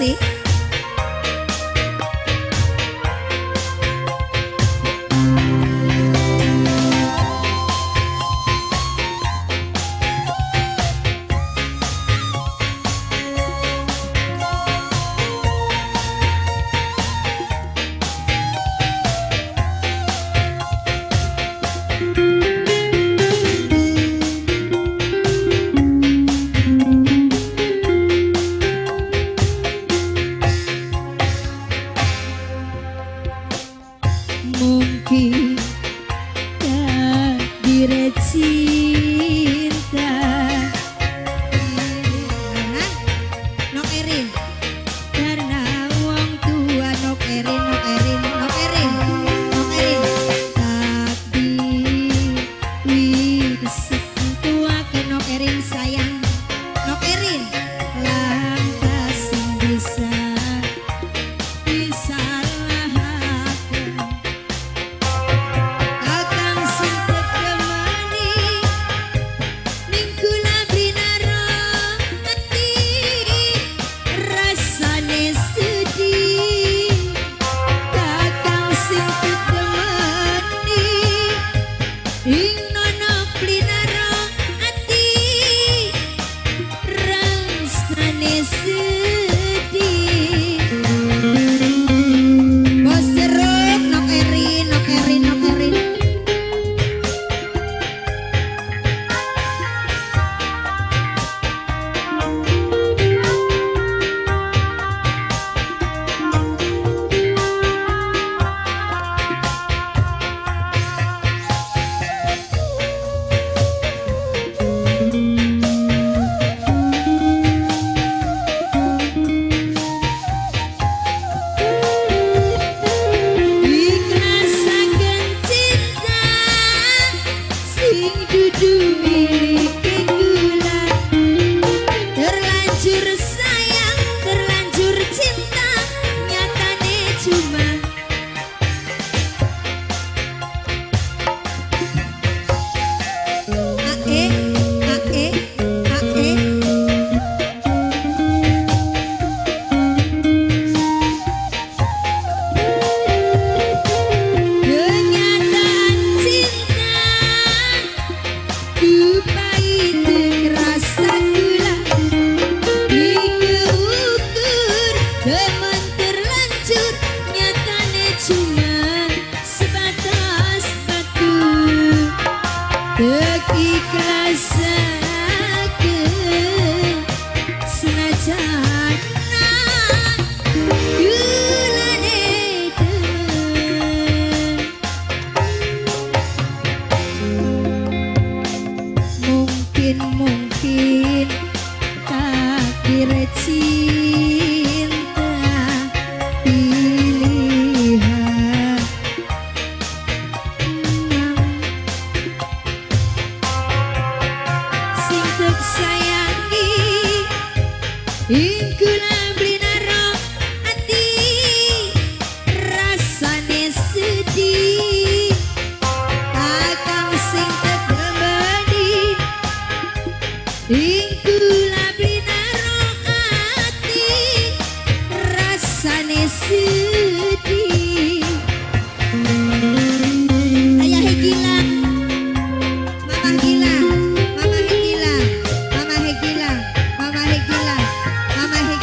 sih. Mungkin takdir cinta. Nok Erin karena wong tua Nok Erin takdir wis tua ke Nok Erin sayang Nok Erin lantas sing bisa mungkin takdir cinta pilihan sing tek sayangi ingkula blinaro ati rasane sedih akang sing tek ingkula binaro ati rasane sedih. Ayah Hegila, Mama Hegila, Mama Hegila, Mama Hegila, Mama Hegila, Mama Hegila.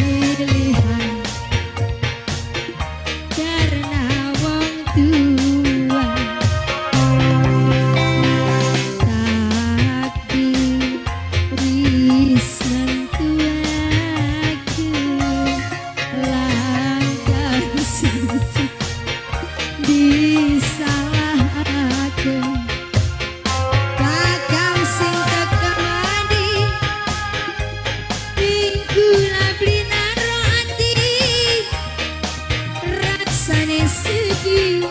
pilihan karena wong tua takdir wis nentuake langkah siji disalahake kakang sing tekani minggu labli naro ati rasane sedih